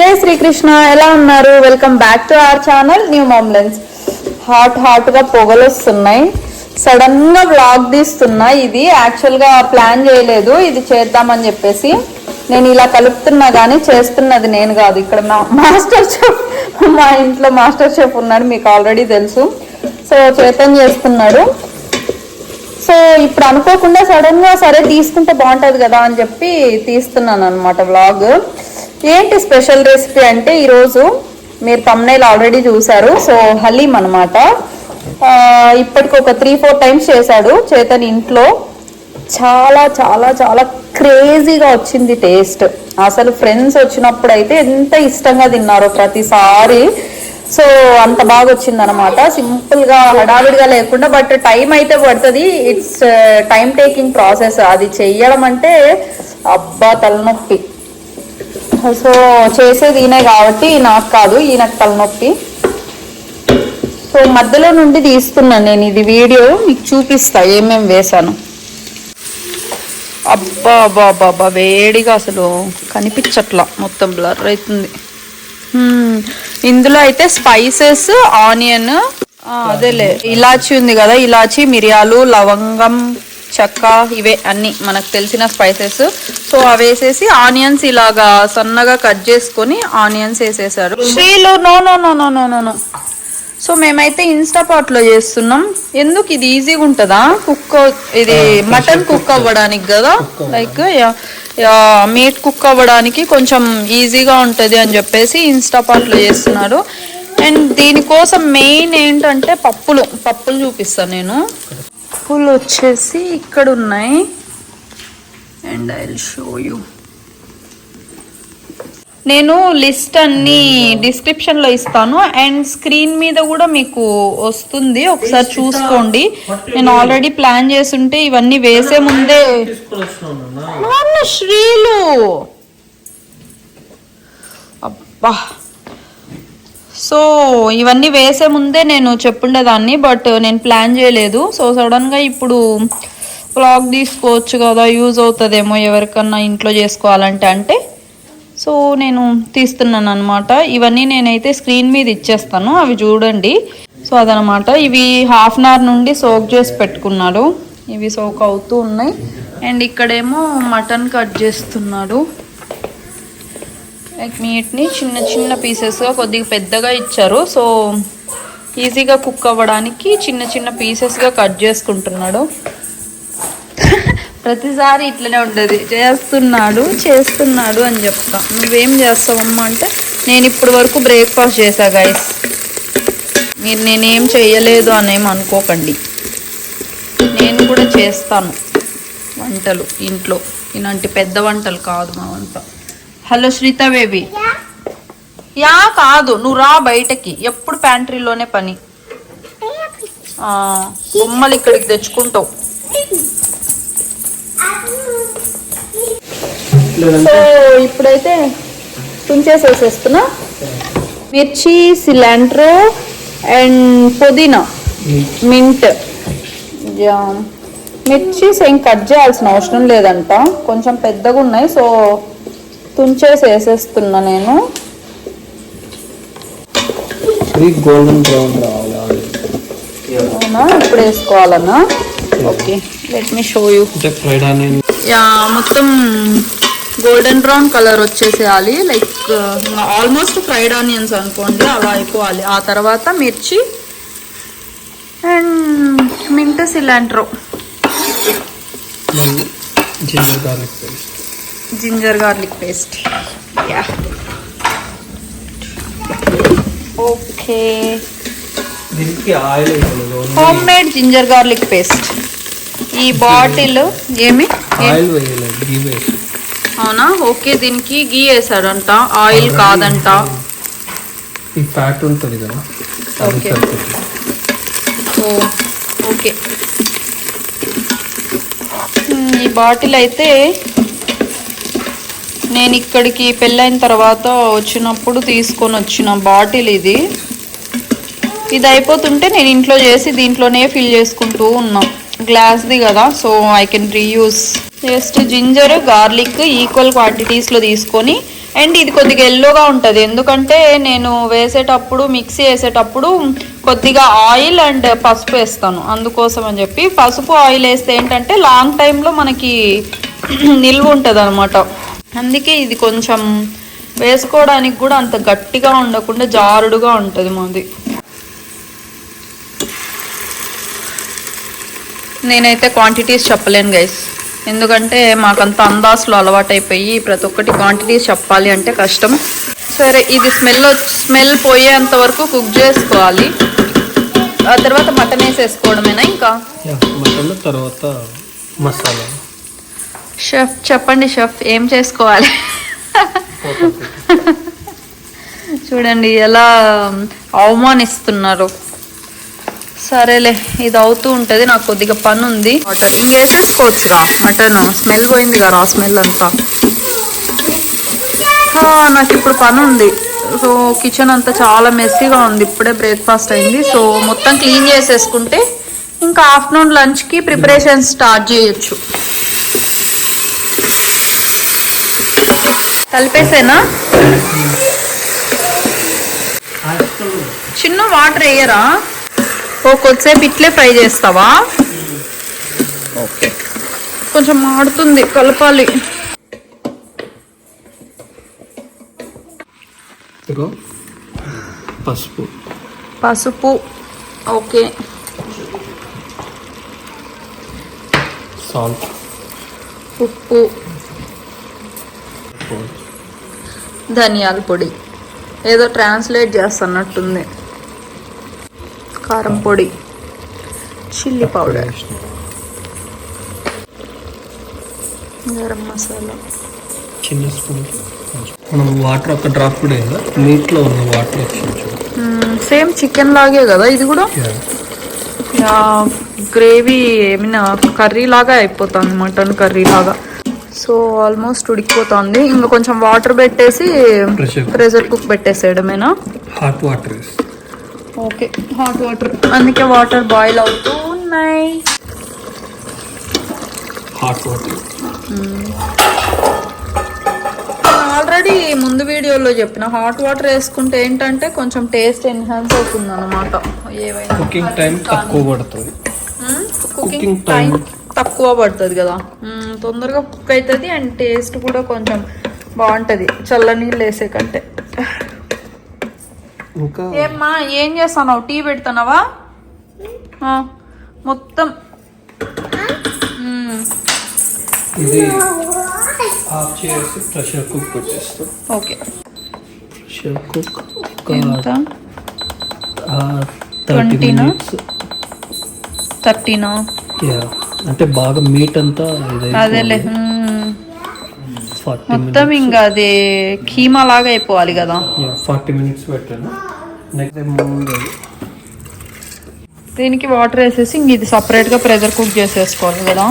జై శ్రీకృష్ణ, ఎలా ఉన్నారు? Welcome back to our channel new మామ్లెన్స్. హాట్ గా పొగలు వస్తున్నాయి. సడన్ గా వ్లాగ్ తీస్తున్నా. ఇది యాక్చువల్ గా ప్లాన్ చేయలేదు, ఇది చేద్దామని చెప్పేసి నేను ఇలా కలుపుతున్నా కానీ చేస్తున్నది నేను కాదు. ఇక్కడ మాస్టర్ షెఫ్, మా ఇంట్లో మాస్టర్ షెఫ్ ఉన్నాడు, మీకు ఆల్రెడీ తెలుసు. సో చేతన్ చేస్తున్నాడు. సో ఇప్పుడు అనుకోకుండా సడన్ గా సరే తీసుకుంటే బాగుంటది కదా అని చెప్పి తీస్తున్నాను అనమాట వ్లాగ్. ఏంటి స్పెషల్ రెసిపీ అంటే ఈరోజు మీరు thumbnail ఆల్రెడీ చూసారు. సో హలీం అనమాట. ఇప్పటికి ఒక 3-4 టైమ్స్ చేశాడు చేతన్ ఇంట్లో. చాలా చాలా చాలా క్రేజీగా వచ్చింది టేస్ట్. అసలు ఫ్రెండ్స్ వచ్చినప్పుడు అయితే ఎంత ఇష్టంగా తిన్నారో ప్రతిసారి. సో అంత బాగా వచ్చింది అనమాట. సింపుల్ గా హడావిడిగా లేకుండా, బట్ టైం అయితే పడుతుంది. It's time taking process. అది చెయ్యడం అంటే అబ్బా తలనొప్పి. సో చేసేది ఈయనే కాబట్టి నాకు కాదు, ఈయనకు తలనొప్పి. సో మధ్యలో నుండి తీస్తున్నాను నేను. ఇది వీడియో మీకు చూపిస్తా ఏమేమి వేసాను. అబ్బా అబ్బా అబ్బా వేడిగా అసలు కనిపించట్లా, మొత్తం బ్లర్ అవుతుంది. ఇందులో అయితే స్పైసెస్, ఆనియన్, అదేలే ఇలాచీ ఉంది కదా, ఇలాచీ, మిరియాలు, లవంగం, చెక్క, ఇవే అన్ని మనకు తెలిసిన స్పైసెస్. సో అవి వేసేసి ఆనియన్స్ ఇలాగా సన్నగా కట్ చేసుకొని ఆనియన్స్ వేసేసారు. శ్రీలు no no no no no no no. So మేమైతే ఇన్స్టాపాట్ లో చేస్తున్నాం. ఎందుకు ఇది ఈజీగా ఉంటుందా కుక్? ఇది మటన్ కుక్ అవ్వడానికి కదా, లైక్ మీట్ కుక్ అవ్వడానికి కొంచెం ఈజీగా ఉంటుంది అని చెప్పేసి ఇన్స్టాపాట్ లో చేస్తున్నారు. అండ్ దీనికోసం మెయిన్ ఏంటంటే పప్పులు చూపిస్తాను నేను. పప్పులు వచ్చేసి ఇక్కడ ఉన్నాయి and I will show you. నేను లిస్ట్ అన్ని డిస్క్రిప్షన్ లో ఇస్తాను అండ్ స్క్రీన్ మీద కూడా మీకు వస్తుంది, ఒకసారి చూసుకోండి. నేను ఆల్రెడీ ప్లాన్ చేస్తుంటే ఇవన్నీ వేసే ముందే శ్రీలు అబ్బా. సో ఇవన్నీ వేసే ముందే నేను చెప్పుండేదాన్ని, బట్ నేను ప్లాన్ చేయలేదు. సో సడన్గా ఇప్పుడు వ్లాగ్ తీసుకోవచ్చు కదా, యూజ్ అవుతుందేమో ఎవరికన్నా ఇంట్లో చేసుకోవాలంటే అంటే సో నేను తీస్తున్నాను అనమాట. ఇవన్నీ నేనైతే స్క్రీన్ మీద ఇచ్చేస్తాను, అవి చూడండి. సో అదనమాట. ఇవి ½ అన్ అవర్ నుండి సోక్ చేసి పెట్టుకున్నాడు. ఇవి సోక్ అవుతూ ఉన్నాయి. అండ్ ఇక్కడేమో మటన్ కట్ చేస్తున్నాడు. లైక్ మీట్ని చిన్న చిన్న పీసెస్గా, కొద్దిగా పెద్దగా ఇచ్చారు. సో ఈజీగా కుక్ అవ్వడానికి చిన్న చిన్న పీసెస్గా కట్ చేసుకుంటున్నాడు. ప్రతిసారి ఇట్లనే ఉండదు, చేస్తున్నాడు అని చెప్తా. నువ్వేం చేస్తావమ్మా అంటే నేను ఇప్పటి వరకు బ్రేక్ఫాస్ట్ చేశా గైస్, మీరు నేనేం చెయ్యలేదు అనేం అనుకోకండి. నేను కూడా చేస్తాను వంటలు ఇంట్లో, ఇలాంటి పెద్ద వంటలు కాదు మా వంట. హలో శ్రీత బేబీ. యా కాదు, నువ్వు రా బయటకి, ఎప్పుడు ప్యాంట్రీలోనే పని. బొమ్మలు ఇక్కడికి తెచ్చుకుంటావు. సో ఇప్పుడైతే తుంచేసేసేస్తున్నా. మిర్చి, సిలాంట్రో అండ్ పుదీనా, మింట్. మిర్చి ఏం కట్ చేయాల్సిన అవసరం లేదంట, కొంచెం పెద్దగా ఉన్నాయి. సో తుంచేసి వేసేస్తున్నా నేను. గోల్డెన్ బ్రౌన్ రావాలా? అవునా, ఇప్పుడు వేసుకోవాలన్నా? Okay, let me show you. Yeah, మొత్తం గోల్డెన్ బ్రౌన్ కలర్ వచ్చేసేయాలి. లైక్ ఆల్మోస్ట్ ఫ్రైడ్ ఆనియన్స్ అనుకోండి, అలా అయిపోవాలి. ఆ తర్వాత మిర్చి and mint, cilantro, ginger garlic paste. Yeah okay. Home made ginger garlic paste. ఈ బాటిల్ ఏమి అవునా? ఓకే, దీనికి గీ వేసాడంట, ఆయిల్ కాదంట. Okay okay. ఈ బాటిల్ అయితే నేను ఇక్కడికి పెళ్ళైన తర్వాత వచ్చినప్పుడు తీసుకొని వచ్చిన బాటిల్ ఇది. ఇది అయిపోతుంటే నేను ఇంట్లో చేసి దీంట్లోనే ఫిల్ చేసుకుంటూ ఉన్నా. గ్లాస్ది కదా, so I can reuse. Just ginger, garlic equal క్వాంటిటీస్లో తీసుకొని అండ్ ఇది కొద్దిగా ఎల్లోగా ఉంటుంది, ఎందుకంటే నేను వేసేటప్పుడు మిక్సీ వేసేటప్పుడు కొద్దిగా ఆయిల్ అండ్ పసుపు వేస్తాను, అందుకోసం అని చెప్పి. పసుపు ఆయిల్ వేస్తే ఏంటంటే లాంగ్ టైంలో మనకి నిల్వ ఉంటుంది అనమాట. అందుకే ఇది కొంచెం వేసుకోవడానికి కూడా అంత గట్టిగా ఉండకుండా జారుడుగా ఉంటుంది మాది. నేనైతే క్వాంటిటీస్ చెప్పలేను గైస్, ఎందుకంటే మాకంత అందాజులో అలవాటైపోయి ప్రతి ఒక్కటి క్వాంటిటీస్ చెప్పాలి అంటే కష్టం. సరే, ఇది స్మెల్ పోయేంత వరకు కుక్ చేసుకోవాలి. ఆ తర్వాత మటన్ వేసేసుకోవడమేనా ఇంకా? మటన్ తర్వాత మసాలా. షెఫ్ చెప్పండి షెఫ్, ఏం చేసుకోవాలి? చూడండి ఎలా అవమానిస్తున్నారు. సరేలే, ఇది అవుతూ ఉంటుంది, నాకు కొద్దిగా పని ఉంది. వాటర్ ఇంకేసేసుకోవచ్చుగా, మటన్ స్మెల్ పోయింది కదా, ఆ స్మెల్ అంతా. నాకు ఇప్పుడు పని ఉంది. సో కిచెన్ అంతా చాలా మెస్సీగా ఉంది, ఇప్పుడే బ్రేక్ఫాస్ట్ అయింది. సో మొత్తం క్లీన్ చేసేసుకుంటే ఇంకా ఆఫ్టర్నూన్ లంచ్కి ప్రిపరేషన్ స్టార్ట్ చేయొచ్చు. కలిపేసేనా? చిన్న వాటర్ వేయరా? కొద్దిసేపు ఇట్లే ఫ్రై చేస్తావా? ఓకే, కొంచెం మాడుతుంది, కలపాలి. పసుపు ఓకే, సాల్ట్, ఉప్పు, ధనియాల పొడి, ఏదో ట్రాన్స్లేట్ చేస్తున్నట్టుంది. కారం పొడి, చిల్లీ పౌడర్, గరం మసాలా, చిన్న స్పూన్. మనం వాటర్ ఒక డ్రాప్ కూడా వేయాలా? నీటిలో ఉన్న వాటర్ సేమ్ చికెన్ లాగే కదా ఇది కూడా. గ్రేవీ ఏమైనా కర్రీ లాగా అయిపోతుంది, మటన్ కర్రీ లాగా. సో ఆల్మోస్ట్ ఉడికిపోతుంది, ఇంకా కొంచెం వాటర్ పెట్టేసి ప్రెషర్ కుక్ పెట్టేసేయడమేనా? Hot water. Okay, hot water, అందుకే వాటర్ బాయిల్ అవుతూ ఉన్నాయి. హాట్ వాటర్ ఆల్రెడీ ముందు వీడియోలో చెప్పిన, హాట్ వాటర్ వేసుకుంటే ఏంటంటే కొంచెం టేస్ట్ ఎన్హాన్స్ అవుతుంది అనమాట. ఏవైనా కుకింగ్ టైం తక్కువ పడుతుంది. కుకింగ్ టైం తక్కువ పడుతుంది కదా, తొందరగా కుక్ అవుతుంది అండ్ టేస్ట్ కూడా కొంచెం బాగుంటుంది చల్ల నీళ్ళు వేసే కంటే. ఏమ్మా ఏం చేస్తున్నావు? టీ పెడుతున్నావా? మొత్తం ఇది ఆఫ్ చేసి ప్రెషర్ కుక్ పెట్టేస్తాం. ఓకే, ప్రెషర్ కుక్ ఎంత? 30 minutes. 30 అంటే బాగా మీట్ అంతా అదేలే, మొత్తం ఇంకా అది కీమా లాగా అయిపోవాలి కదా. 40 minutes పెట్టాను. నెక్స్ట్ దీనికి వాటర్ వేసేసి ఇంక ఇది సపరేట్గా ప్రెషర్ కుక్ చేసేసుకోవాలి కదా.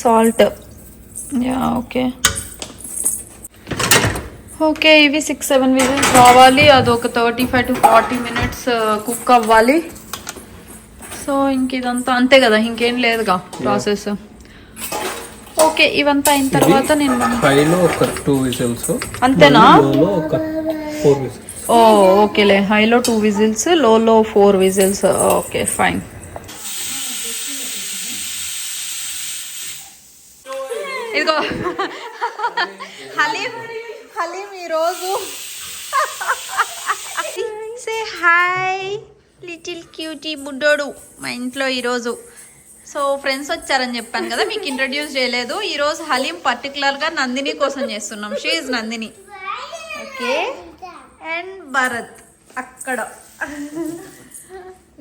Salt, okay okay. ఇవి 6-7 విజిల్స్ రావాలి, అదొక 35 to 40 minutes కుక్ అవ్వాలి. సో ఇంక ఇదంతా అంతే కదా, ఇంకేం లేదుగా ప్రాసెస్. ఓకే, ఇవంతా అయిన తర్వాత నేను హైలో ఒక 2 విజిల్స్ అంతేనా? లోలో ఒక 4 విజిల్స్. ఓకేలే, హైలో 2 విజిల్స్, లోలో 4 విజిల్స్. Okay fine. ఇదిగో హలీం ఈరోజు సే హాయ్ లిటిల్ క్యూటీ బుడ్డోడు మా ఇంట్లో ఈరోజు. సో ఫ్రెండ్స్ వచ్చారని చెప్పాను కదా, మీకు ఇంట్రడ్యూస్ చేయలేదు. ఈరోజు హలీం పర్టికులర్గా నందిని కోసం చేస్తున్నాం. She is Nandini. Okay, and Bharat అక్కడ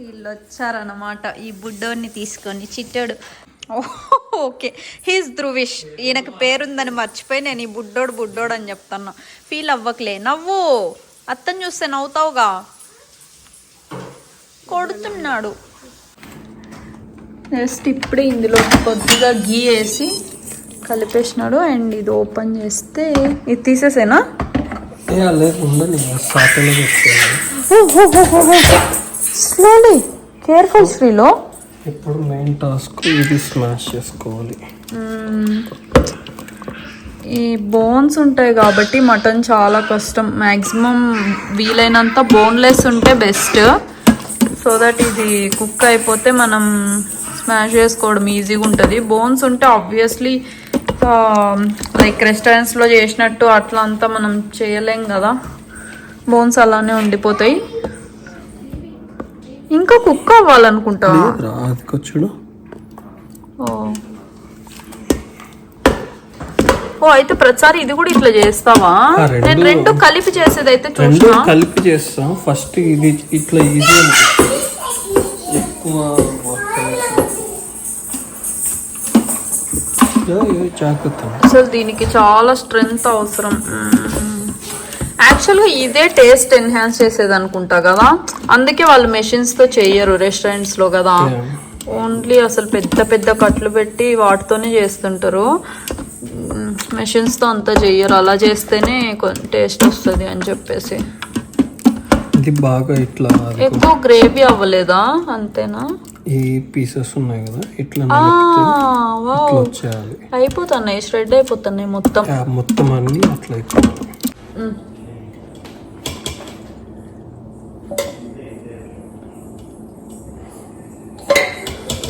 వీళ్ళు వచ్చారన్నమాట ఈ బుడ్డోడిని తీసుకొని. చిట్టాడు. Okay, he's Dhruvish. ఈయనకు పేరుందని మర్చిపోయి నేను ఈ బుడ్డోడు అని చెప్తాను. ఫీల్ అవ్వకలే, నవ్వు. అత్తని చూస్తే నవ్వుతావుగా. కొడుతున్నాడు. జస్ట్ ఇప్పుడే ఇందులో కొద్దిగా గీ వేసి కలిపేసినాడు. అండ్ ఇది ఓపెన్ చేస్తే ఇది తీసేసేనా? Slowly, careful శ్రీలో. ఇప్పుడు మెయిన్ టాస్క్ ఇది స్మాష్ చేసుకోవాలి. ఈ బోన్స్ ఉంటాయి కాబట్టి మటన్ చాలా కష్టం. మ్యాక్సిమం వీలైనంత బోన్లెస్ ఉంటే బెస్ట్, సో దట్ ఇది కుక్ అయిపోతే మనం స్మాష్ చేసుకోవడం ఈజీగా ఉంటుంది. బోన్స్ ఉంటే ఆబ్వియస్లీ లైక్ రెస్టారెంట్స్లో చేసినట్టు అట్లా అంతా మనం చేయలేం కదా, బోన్స్ అలానే ఉండిపోతాయి. ఇంకా కుక్ అవ్వాలనుకుంటా. చూడు. ఓ అయితే ప్రతిసారి ఇది కూడా ఇట్లా చేస్తావా? నేను రెండు కలిపి చేసేది అయితే చూసా. కలిపి చేస్తాం. ఫస్ట్ ఇది ఇట్లా ఈజీ, ఎక్కువ జాగ్రత్త. అసలు దీనికి చాలా స్ట్రెంగ్త్ అవసరం. యాక్చువల్గా ఇదే టేస్ట్ ఎన్హాన్స్ చేసేది అనుకుంటా కదా, అందుకే వాళ్ళు మెషిన్స్తో చెయ్యరు రెస్టారెంట్స్లో కదా. ఓన్లీ అసలు పెద్ద పెద్ద కట్లు పెట్టి వాటితోనే చేస్తుంటారు, మెషిన్స్తో అంతా చెయ్యరు. అలా చేస్తేనే టేస్ట్ వస్తుంది అని చెప్పేసి. ఇది బాగా ఇట్లా ఎక్కువ గ్రేవీ అవ్వలేదా? అంతేనా? ఈ పీసెస్ ఉన్నాయి కదా ఇట్లా వచ్చేయాలి. అయిపోతున్నాయి, ష్రెడ్ అయిపోతున్నాయి మొత్తం మొత్తం అన్ని అట్లా అయిపోతాయి.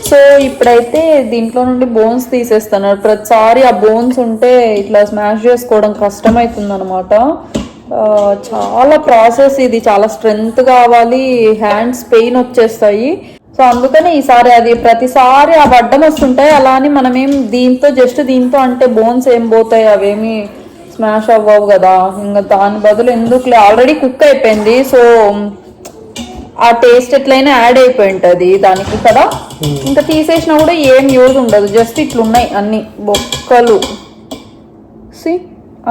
సో ఇప్పుడైతే దీంట్లో నుండి బోన్స్ తీసేస్తున్నారు. ప్రతిసారి ఆ బోన్స్ ఉంటే ఇట్లా స్మాష్ చేసుకోవడం కష్టమవుతుంది అనమాట. చాలా ప్రాసెస్ ఇది, చాలా స్ట్రెంగ్త్ కావాలి, హ్యాండ్స్ పెయిన్ వచ్చేస్తాయి. సో అందుకని ఈసారి అది ప్రతిసారి ఆ అడ్డం వస్తుంటాయి. అలా అని మనమేం దీంతో అంటే బోన్స్ ఏం పోతాయి, అవేమి స్మాష్ అవ్వవు కదా. ఇంకా దాని బదులు ఎందుకులే, ఆల్రెడీ కుక్ అయిపోయింది. సో ఆ టేస్ట్ ఎట్లయినా యాడ్ అయిపోయి ఉంటుంది దానికి కదా. ఇంకా తీసేసినా కూడా ఏం యూజ్ ఉండదు, జస్ట్ ఇట్లున్నాయి అన్ని బొక్కలు.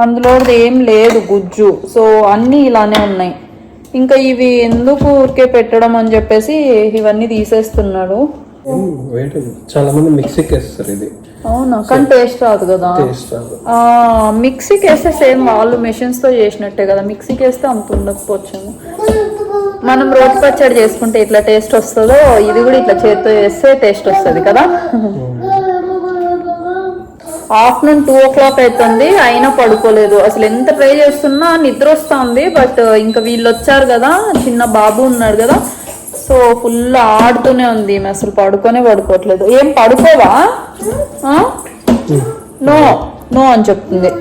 అందులో ఏం లేదు గుజ్జు, సో అన్నీ ఇలానే ఉన్నాయి. ఇంకా ఇవి ఎందుకు ఊరికే పెట్టడం అని చెప్పేసి ఇవన్నీ తీసేస్తున్నాడు. చాలా మంది మిక్సీకి వేస్తారు ఇది. అవునా? కానీ టేస్ట్ రాదు కదా. మిక్సీకి వేస్తే సేమ్ వాళ్ళు మెషిన్స్ తో చేసినట్టే కదా, మిక్సీకి వేస్తే అంత ఉండకపోవచ్చేమో. మనం రోటి పచ్చడి చేసుకుంటే ఇట్లా టేస్ట్ వస్తుందో, ఇది కూడా ఇట్లా చేతితో చేస్తే టేస్ట్ వస్తుంది కదా. ఆఫ్టర్నూన్ 2 o'clock అవుతుంది, అయినా పడుకోలేదు. అసలు ఎంత ట్రై చేస్తున్నా నిద్ర వస్తుంది. బట్ ఇంకా వీళ్ళు వచ్చారు కదా, చిన్న బాబు ఉన్నాడు కదా, సో ఫుల్ ఆడుతూనే ఉంది. అసలు పడుకోవట్లేదు. ఏం పడుకోవా? నో నో అని చెప్తుంది.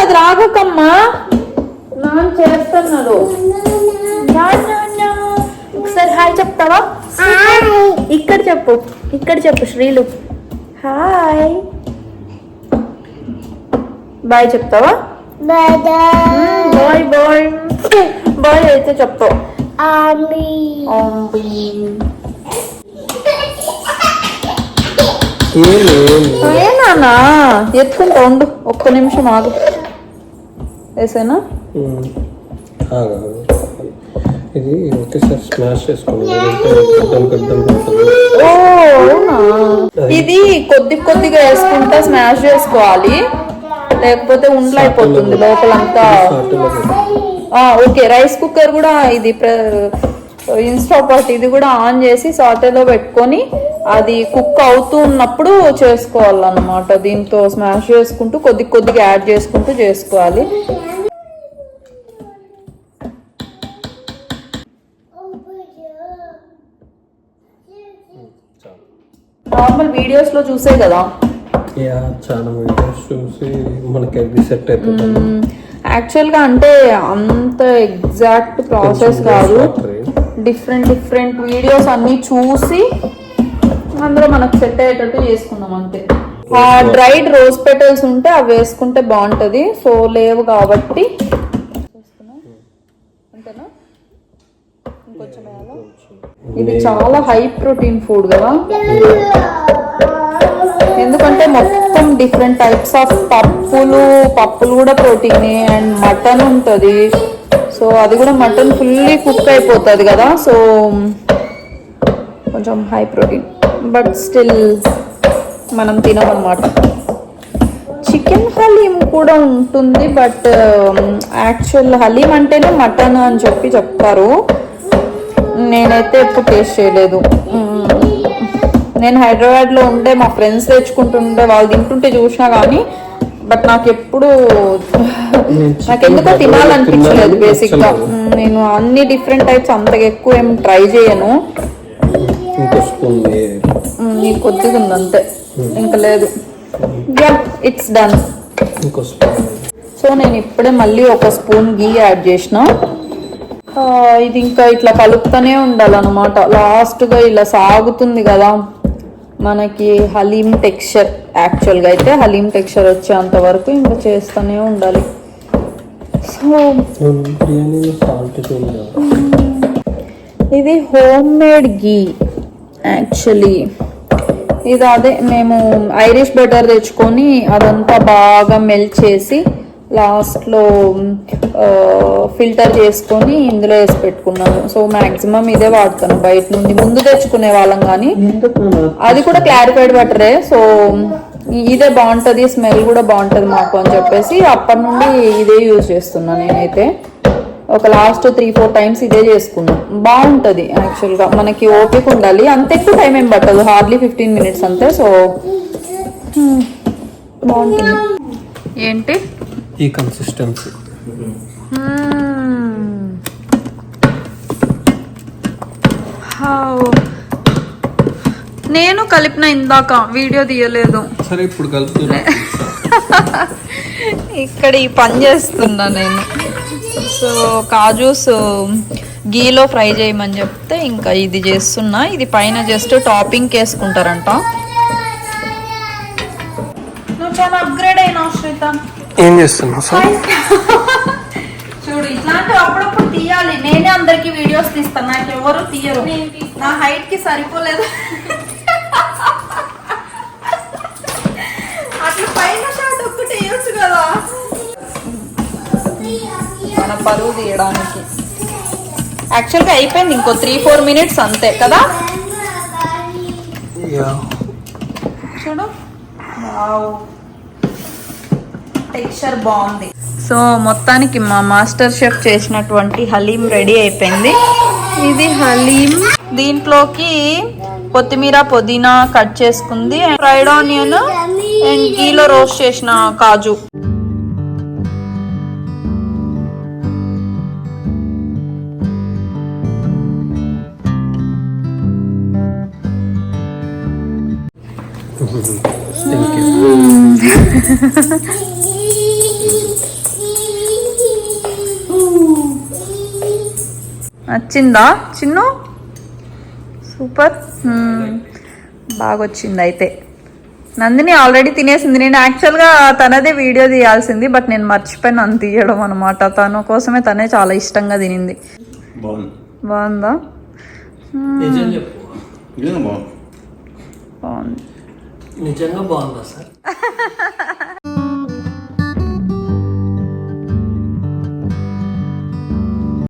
అది రాగకమ్మా, నాన్న చేస్తున్నాడు. ఒకసారి హాయ్ చెప్తావా? ఇక్కడ చెప్పు శ్రీలు. హాయ్ బాయ్ చెప్తావా? బాయ్ బాయ్ బాయ్ అయితే చెప్తావు. ఏనా ఎత్తుకుంటా ఉండు, ఒక్క నిమిషం ఆగు. వేసేనా? ఇది ఒకేసారి స్మాష్ చేసుకోండి. ఇది కొద్దిగా వేసుకుంటా స్మాష్ చేసుకోవాలి, లేకపోతే ఉండలు అయిపోతుంది లోపలంతా. ఓకే, రైస్ కుక్కర్ కూడా ఇది ఇన్స్టాపాట్ ఇది కూడా ఆన్ చేసి సాటేలో పెట్టుకొని అది కుక్ అవుతూ ఉన్నప్పుడు చేసుకోవాలన్నమాట. దీంతో స్మాష్ చేసుకుంటూ కొద్దిగా యాడ్ చేసుకుంటూ చేసుకోవాలి. నార్మల్ వీడియోస్ లో చూసే కదా, చాలా వీడియోస్ చూసి మనకి సెట్ అయిపోతుంది. యాక్చువల్గా అంటే అంత ఎగ్జాక్ట్ ప్రాసెస్ కాదు, డిఫరెంట్ వీడియోస్ అన్ని చూసి అందులో మనకు సెట్ అయ్యేటట్టు చేసుకున్నాం అంతే. డ్రైడ్ రోజ్ పెటల్స్ ఉంటే అవి వేసుకుంటే బాగుంటుంది. సో లేవు కాబట్టి అంతేనా? ఇంకొంచెం ఇది చాలా హై ప్రోటీన్ ఫుడ్ కదా, ఎందుకంటే మొత్తం డిఫరెంట్ టైప్స్ ఆఫ్ పప్పులు కూడా ప్రోటీనే, అండ్ మటన్ ఉంటుంది. సో అది కూడా మటన్ ఫుల్లీ కుక్ అయిపోతుంది కదా, సో కొంచెం హై ప్రోటీన్. బట్ స్టిల్ మనం తినమన్నమాట. చికెన్ హలీం కూడా ఉంటుంది, బట్ యాక్చువల్ హలీం అంటేనే మటన్ అని చెప్పి చెప్తారు. నేనైతే ఎప్పుడు టేస్ట్ చేయలేదు. నేను హైదరాబాద్లో ఉండే మా ఫ్రెండ్స్ తెచ్చుకుంటుంటే వాళ్ళు తింటుంటే చూసినా కానీ, బట్ నాకెప్పుడు నాకెందుకో తినాలనిపించలేదు. బేసిక్గా నేను అన్ని డిఫరెంట్ టైప్స్ అంతగా ఎక్కువ ఏం ట్రై చేయను. నీకు కొద్దిగా ఉంది అంతే, ఇంకా లేదు. It's done. సో నేను ఇప్పుడే మళ్ళీ ఒక స్పూన్ గీ యాడ్ చేసిన. ఇది ఇంకా ఇట్లా కలుపుతూనే ఉండాలన్నమాట. లాస్ట్గా ఇలా సాగుతుంది కదా మనకి హలీం టెక్స్చర్. యాక్చువల్గా అయితే హలీం టెక్స్చర్ వచ్చేంత వరకు ఇంకా చేస్తూనే ఉండాలి. సో ఇది హోమ్ మేడ్ గీ యాక్చువల్లీ. ఇది అదే మేము ఐరిష్ బటర్ తెచ్చుకొని అదంతా బాగా మెల్ట్ చేసి లాస్ట్లో ఫిల్టర్ చేసుకొని ఇందులో వేసి పెట్టుకున్నాను. సో మ్యాక్సిమం ఇదే వాడతాను. బయట నుండి ముందు తెచ్చుకునే వాళ్ళం కానీ అది కూడా క్లారిఫైడ్ బటరే. సో ఇదే బాగుంటుంది, స్మెల్ కూడా బాగుంటుంది మాకు అని చెప్పేసి అప్పటి నుండి ఇదే యూజ్ చేస్తున్నాను నేనైతే. ఒక లాస్ట్ 3-4 టైమ్స్ ఇదే చేసుకున్నాను. బాగుంటుంది యాక్చువల్గా. మనకి ఓపిక ఉండాలి, అంత ఎక్కువ టైం ఏం పట్టదు, హార్డ్లీ 15 minutes అంతే. సో బాగుంటుంది. ఏంటి ఈ కన్సిస్టెన్సీ నేను కలిపిన ఇందాక వీడియో తీయలేదు. సరే ఇప్పుడు కలుపుతున్నా. ఇక్కడ ఈ పని చేస్తున్నా నేను. సో కాజూస్ గీలో ఫ్రై చేయమని చెప్తే ఇంకా ఇది చేస్తున్నా. ఇది పైన జస్ట్ టాపింగ్ వేసుకుంటారంట. నువ్వు చాలా అప్గ్రేడ్ అయినా శ్రీత. ఏం చేస్తున్నావు సార్? చూడు ఇట్లాంటి అప్పుడప్పుడు తీయాలి. నేనే అందరికి వీడియోస్ తీస్తాను, నాకు ఎవరు తీయరు. నా హైట్ కి సరిపోలేదు. అట్లా పైన షాట్ ఒక్కటి వేయొచ్చు కదా మన పరువు తీయడానికి. యాక్చువల్గా అయిపోయింది, ఇంకో 3-4 minutes అంతే కదా. చూడు టెక్స్చర్ బాగుంది. సో మొత్తానికి మా మాస్టర్ షెఫ్ చేసినటువంటి హలీం రెడీ అయిపోయింది. ఇది హలీం. దీంట్లోకి కొత్తిమీర పుదీనా కట్ చేసుకుంది, ఫ్రైడ్ ఆనియన్ అండ్ గీలో రోస్ట్ చేసిన కాజు. నచ్చిందా చిన్ను? సూపర్, బాగా వచ్చింది. అయితే నందిని ఆల్రెడీ తినేసింది. నేను యాక్చువల్గా తనదే వీడియో తీయాల్సింది, బట్ నేను మర్చిపోయిన అంత తీయడం అనమాట. తన కోసమే తనే చాలా ఇష్టంగా తినింది. బాగుందా? బాగుంది. నిజంగా బాగుందా సార్?